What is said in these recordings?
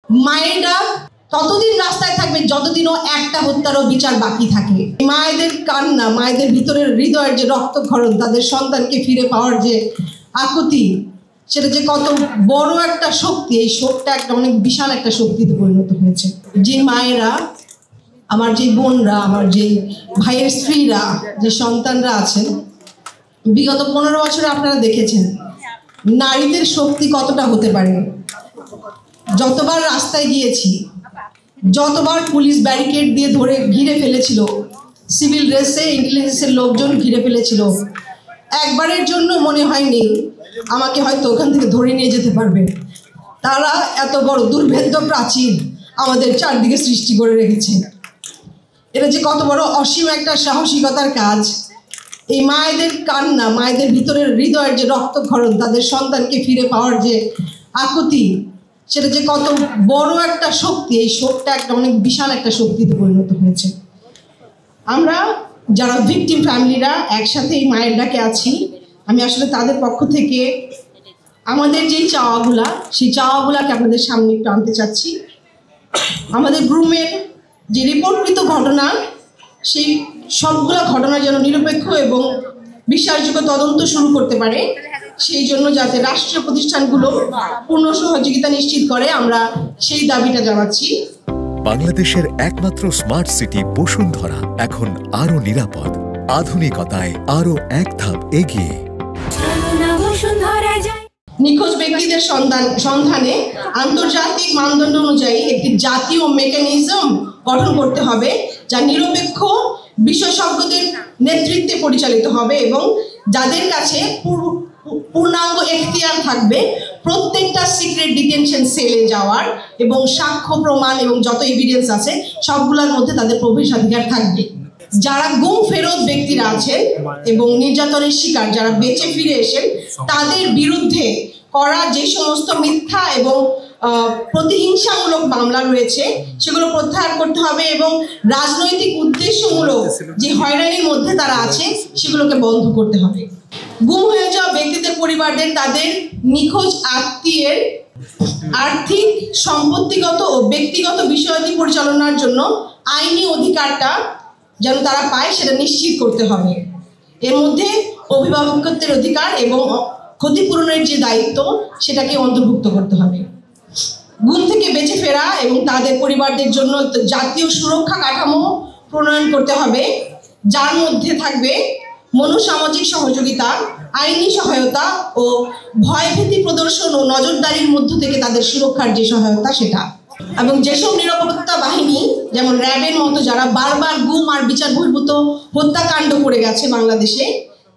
মায়ের ডাক ততদিন রাস্তায় থাকবে যতদিনও একটা হত্যারও বিচার বাকি থাকে। মায়েদের কান্না, মায়েদের ভিতরের হৃদয়ের যে রক্তক্ষরণ, তাদের সন্তানকে ফিরে পাওয়ার যে আকুতি, সেটা যে কত বড় একটা শক্তি, এই শোকটা একটা অনেক বিশাল একটা শক্তিতে পরিণত হয়েছে। যে মায়েরা, আমার যে বোনরা, আমার যে ভাইয়ের স্ত্রীরা, যে সন্তানরা আছেন, বিগত 15 বছরে আপনারা দেখেছেন নারীদের শক্তি কতটা হতে পারে। যতবার রাস্তায় গিয়েছি, যতবার পুলিশ ব্যারিকেড দিয়ে ধরে ঘিরে ফেলেছিল, সিভিল ড্রেসে ইন্টেলিজেন্সের লোকজন ঘিরে ফেলেছিল, একবারের জন্য মনে হয়নি আমাকে হয়তো ওখান থেকে ধরে নিয়ে যেতে পারবে। তারা এত বড় দুর্ভেদ্য প্রাচীর আমাদের চারদিকে সৃষ্টি করে রেখেছে। এটা যে কত বড় অসীম একটা সাহসিকতার কাজ। এই মায়েদের কান্না, মায়েদের ভিতরের হৃদয়ের যে রক্তক্ষরণ, তাদের সন্তানকে ফিরে পাওয়ার যে আকুতি, সেটা যে কত বড় একটা শক্তি, এই শোকটা একটা অনেক বিশাল একটা শক্তিতে পরিণত হয়েছে। আমরা যারা ভিকটিম ফ্যামিলিরা একসাথে এই মায়ের ডাকে আছি, আমি আসলে তাদের পক্ষ থেকে আমাদের যেই চাওয়াগুলা, সেই চাওয়াগুলাকে আপনাদের সামনে একটু আনতে চাচ্ছি। আমাদের গ্রুমের যে রিপোর্টকৃত ঘটনা, সেই সবগুলো ঘটনা যেন নিরপেক্ষ এবং বিশ্বাসযোগ্য তদন্ত শুরু করতে পারে, সেই জন্য যাতে রাষ্ট্রীয় প্রতিষ্ঠানগুলো পূর্ণ সহযোগিতা নিশ্চিত করে, আমরা সেই দাবিটা জানাচ্ছি। বাংলাদেশের একমাত্র স্মার্ট সিটি বসুন্ধরা এখন আরো নিরাপদ, আধুনিকতায় আরো এক ধাপ এগিয়ে। নিখোঁজ ব্যক্তিদের সন্ধানে আন্তর্জাতিক মানদণ্ড অনুযায়ী একটি জাতীয় মেকানিজম গঠন করতে হবে, যা নিরপেক্ষ বিশেষজ্ঞদের নেতৃত্বে পরিচালিত হবে এবং যাদের কাছে পূর্ণাঙ্গ এখতিয়ার থাকবে প্রত্যেকটা সিক্রেট ডিটেনশন সেলে যাওয়ার এবং সাক্ষ্য প্রমাণ এবং যত এভিডেন্স আছে সবগুলোর মধ্যে তাদের প্রবেশাধিকার থাকবে। যারা গুম ফেরত ব্যক্তিরা আছেন এবং নির্যাতনের শিকার যারা বেঁচে ফিরে এসেন, তাদের বিরুদ্ধে করা যে সমস্ত মিথ্যা এবং প্রতিহিংসামূলক মামলা রয়েছে সেগুলো প্রত্যাহার করতে হবে এবং রাজনৈতিক উদ্দেশ্যমূলক যে হয়রানির মধ্যে তারা আছে সেগুলোকে বন্ধ করতে হবে। গুম হয়ে যাওয়া ব্যক্তিদের পরিবারদের তাদের নিখোঁজ আত্মীয়ের আর্থিক, সম্পত্তিগত ও ব্যক্তিগত বিষয়াদি পরিচালনার জন্য আইনি অধিকারটা যেন তারা পায় সেটা নিশ্চিত করতে হবে। এর মধ্যে অভিভাবকত্বের অধিকার এবং ক্ষতিপূরণের যে দায়িত্ব সেটাকে অন্তর্ভুক্ত করতে হবে। গুম থেকে বেঁচে ফেরা এবং তাদের পরিবারদের জন্য জাতীয় সুরক্ষা কাঠামো প্রণয়ন করতে হবে, যার মধ্যে থাকবে মনোসামাজিক সহযোগিতা, আইনি সহায়তা ও ভয়ভীতি প্রদর্শন ও নজরদারির মধ্য থেকে তাদের সুরক্ষার যে সহায়তা সেটা। এবং যেসব নিরাপত্তা বাহিনী যেমন র্যাবের মতো যারা বারবার গুম আর বিচার বহির্ভূত হত্যাকাণ্ড করে গেছে বাংলাদেশে,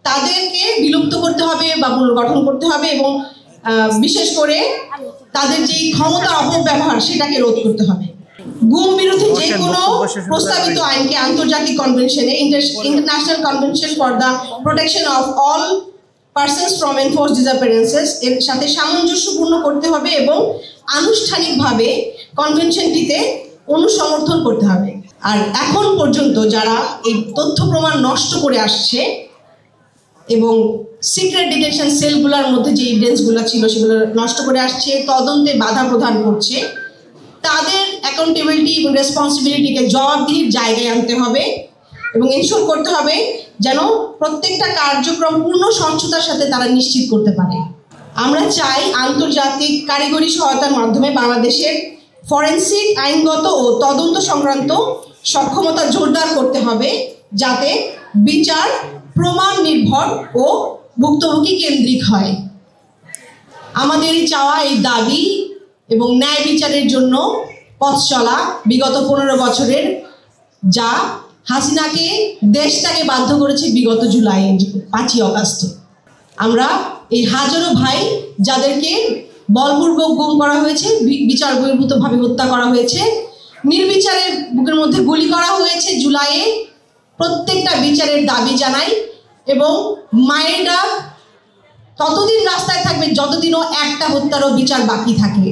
তাদেরকে বিলুপ্ত করতে হবে বা পুনর্গঠন করতে হবে এবং বিশেষ করে তাদের যেই ক্ষমতার অপব্যবহার সেটাকে রোধ করতে হবে। গুম বিরোধী যে কোনো প্রস্তাবিত আইনকে আন্তর্জাতিক কনভেনশনে, international convention for the protection of all persons from enforced disappearances এর সাথে সামঞ্জস্যপূর্ণ করতে হবে এবং আনুষ্ঠানিকভাবে কনভেনশনটিতে অনুসমর্থন করতে হবে। আর এখন পর্যন্ত যারা এই তথ্য প্রমাণ নষ্ট করে আসছে এবং সিক্রেট ডিটেনশন সেলগুলোর মধ্যে যে এভিডেন্সগুলো ছিল সেগুলো নষ্ট করে আসছে, তদন্তে বাধা প্রদান করছে, তাদের অ্যাকাউন্টেবিলিটি এবং রেসপন্সিবিলিটিকে জবাবদিহির জায়গায় আনতে হবে এবং এনশিওর করতে হবে যেন প্রত্যেকটা কার্যক্রম পূর্ণ স্বচ্ছতার সাথে তারা নিশ্চিত করতে পারে। আমরা চাই আন্তর্জাতিক কারিগরি সহায়তার মাধ্যমে বাংলাদেশের ফরেনসিক, আইনগত ও তদন্ত সংক্রান্ত সক্ষমতা জোরদার করতে হবে, যাতে বিচার প্রমাণ নির্ভর ও ভুক্তভোগী কেন্দ্রিক হয়। আমাদের চাওয়া এই দাবি এবং ন্যায় বিচারের জন্য পথ চলা বিগত 15 বছরের, যা হাসিনাকে দেশটাকে বাধ্য করেছে বিগত জুলাই 5ই অগাস্টে। আমরা এই হাজারো ভাই যাদেরকে বলপূর্বক গুম করা হয়েছে, বিচার বহির্ভূতভাবে হত্যা করা হয়েছে, নির্বিচারের বুকের মধ্যে গুলি করা হয়েছে জুলাইয়ে, প্রত্যেকটা বিচারের দাবি জানাই এবং মায়ের ডাক ততদিন রাস্তায় থাকবে যতদিনও একটা হত্যারও বিচার বাকি থাকে।